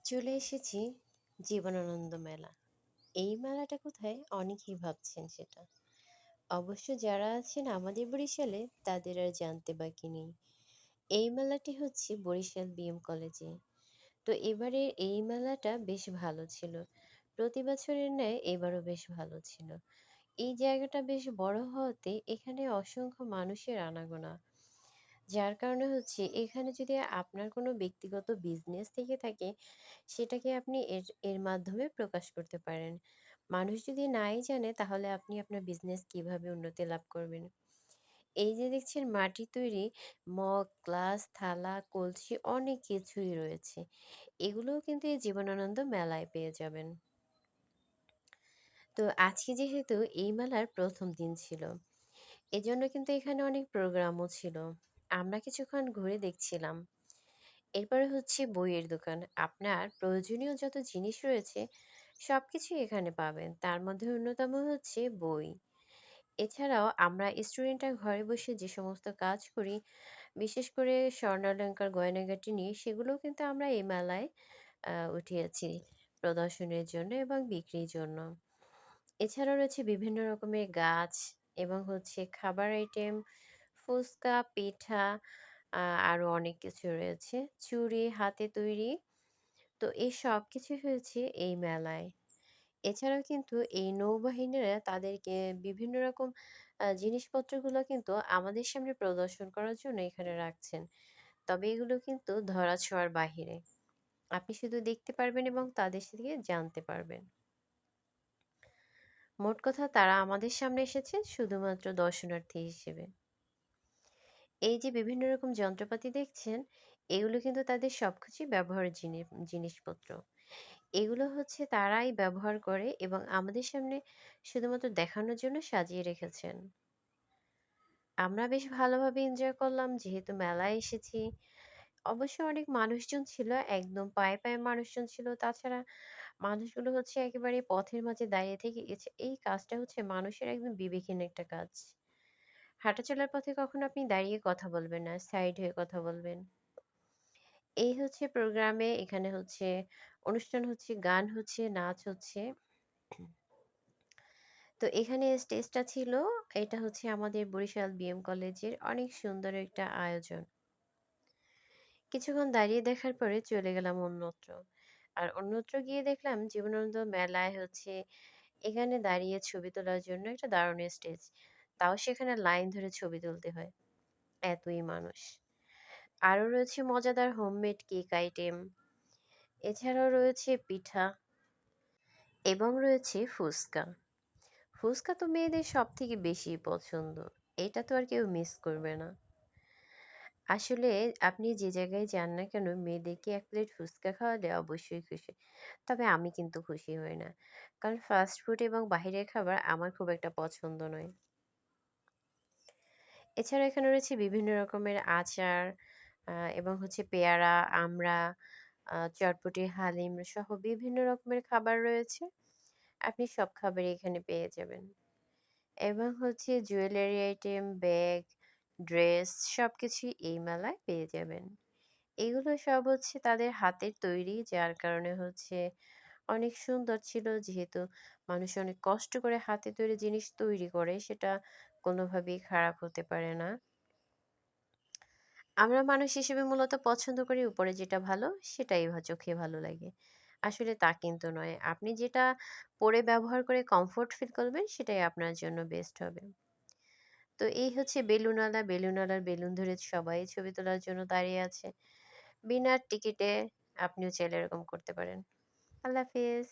চলে এসেছি জীবনানন্দ মেলা। এই মেলাটা কোথায় অনেকেই ভাবছেন সেটা। অবশ্য যারা আছেন আমাদের বরিশালে তাদের আর জানতে বাকি নেই। এই মেলাটি হচ্ছে বরিশাল বিএম কলেজে। তো এবারে এই মেলাটা বেশ ভালো ছিল। প্রতি বছরের ন্যায় এবারও বেশ ভালো ছিল। এই জায়গাটা বেশ বড় হওয়াতে এখানে অসংখ্য মানুষের আনাগোনা। যার কারণে হচ্ছে এখানে যদি আপনার কোনো ব্যক্তিগত বিজনেস থেকে থাকে, সেটাকে আপনি এর মাধ্যমে প্রকাশ করতে পারেন। মানুষ যদি নাই জানে তাহলে আপনি আপনার বিজনেস কিভাবে উন্নতি লাভ করবেন? এই যে দেখছেন মাটির তৈরি মগ, গ্লাস, থালা, কলসি অনেক কিছুই রয়েছে। এগুলোও কিন্তু এই জীবনানন্দ মেলায় পেয়ে যাবেন। তো আজকে যেহেতু এই মেলার ১ম দিন ছিল, এজন্য কিন্তু এখানে অনেক প্রোগ্রামও ছিল। আমরা কিছুক্ষণ ঘুরে দেখছিলাম। এরপরে হচ্ছে বইয়ের দোকান। আপনার প্রয়োজনীয় যত জিনিস রয়েছে সবকিছুই এখানে পাবেন। তার মধ্যে অন্যতম হচ্ছে বই। এছাড়াও আমরা স্টুডেন্টরা ঘরে বসে যে সমস্ত কাজ করি, বিশেষ করে স্বর্ণালঙ্কার গয়নাগাটি নিয়ে সেগুলোও কিন্তু আমরা এই মেলায় উঠিয়েছি প্রদর্শনের জন্য এবং বিক্রির জন্য। এছাড়াও রয়েছে বিভিন্ন রকমের গাছ এবং হচ্ছে খাবার আইটেম, ফুচকা, পিঠা, আরো অনেক কিছু রয়েছে। চুড়ি, হাতে তৈরি। তো এই সবকিছু হয়েছে এই মেলায়। এছাড়াও কিন্তু এই নৌবাহিনীরা তাদেরকে বিভিন্ন রকম জিনিসপত্রগুলো কিন্তু আমাদের সামনে প্রদর্শন করার জন্য এখানে রাখছেন। তবে এগুলো কিন্তু ধরাছোঁয়ার বাহিরে। আপনি শুধু দেখতে পারবেন এবং তাদের থেকে জানতে পারবেন। মোট কথা তারা আমাদের সামনে এসেছে শুধুমাত্র দর্শনার্থী হিসেবে। এই যে বিভিন্ন রকম যন্ত্রপাতি দেখছেন, এগুলো কিন্তু তাদের সবকিছুই ব্যবহারের জিনিসপত্র। এগুলো হচ্ছে তারাই ব্যবহার করে এবং আমাদের সামনে শুধুমাত্র দেখানোর জন্য সাজিয়ে রেখেছেন। আমরা বেশ ভালোভাবে এনজয় করলাম যেহেতু মেলায় এসেছি। অবশ্য অনেক মানুষজন ছিল, একদম পায়ে, পায়ে মানুষজন ছিল। তাছাড়া মানুষগুলো হচ্ছে একেবারে পথের মাঝে দাঁড়িয়ে থেকে গেছে। এই কাজটা হচ্ছে মানুষের একদম বিবেকহীন একটা কাজ। হাঁটা চলার পথে কখনো আপনি দাঁড়িয়ে কথা বলবেন না, সাইড হয়ে কথা বলবেন। এই হচ্ছে প্রোগ্রামে এখানে হচ্ছে অনুষ্ঠান হচ্ছে, গান হচ্ছে, নাচ হচ্ছে। তো এখানে স্টেজটা ছিল, এটা হচ্ছে আমাদের বরিশাল বিএম কলেজের অনেক সুন্দর একটা আয়োজন। কিছুক্ষণ দাঁড়িয়ে দেখার পরে চলে গেলাম অন্যত্র। আর অন্যত্র গিয়ে দেখলাম জীবনানন্দ মেলায় হচ্ছে এখানে দাঁড়িয়ে ছবি তোলার জন্য একটা দারুণ স্টেজ। তাও সেখানে লাইন ধরে ছবি তুলতে হয়। এতই মানুষ। আরো রয়েছে মজাদার হোমমেড কেক আইটেম। এছাড়াও রয়েছে পিঠা এবং রয়েছে ফুচকা। ফুচকা তো মেয়েদের সবথেকে বেশি পছন্দ। এটা তো আর কেউ মিস করবে না। আসলে আপনি যে জায়গায় যান না কেন মেয়েদেরকে ১ প্লেট ফুচকা খাওয়ালে অবশ্যই খুশি। তবে আমি কিন্তু খুশি হই না। কারণ ফাস্ট ফুড এবং বাহিরের খাবার আমার খুব একটা পছন্দ নয়। এছাড়া এখানে রয়েছে বিভিন্ন রকমের আচার এবং হচ্ছে পেয়ারা, আমড়া, চটপটি, হালিম সহ বিভিন্ন রকমের খাবার রয়েছে। আপনি সব খাবারই এখানে পেয়ে যাবেন। এবং হচ্ছে জুয়েলারি আইটেম, ব্যাগ, ড্রেস সবকিছুই এই মেলায় পেয়ে যাবেন। এগুলো সব হচ্ছে তাদের হাতের তৈরি যার কারণে হচ্ছে অনেক সুন্দর ছিল যেহেতু মানুষ অনেক কষ্ট করে হাতে তৈরি জিনিস তৈরি করে সেটা কোনোভাবেই খারাপ হতে পারে না। আমরা মানুষ হিসেবে মূলত পছন্দ করি উপরে যেটা ভালো সেটাই চোখে ভালো লাগে। আসলে তা কিন্তু নয়। আপনি যেটা পরে ব্যবহার করে কমফোর্ট ফিল করবেন সেটাই আপনার জন্য বেস্ট হবে। তো এই হচ্ছে বেলুনওয়ালা, বেলুনওয়ালার বেলুন ধরে সবাই ছবি তোলার জন্য দাঁড়িয়ে আছে। বিনা টিকিটে আপনিও চাইলে এরকম করতে পারেন। আল্লাহ হাফেজ।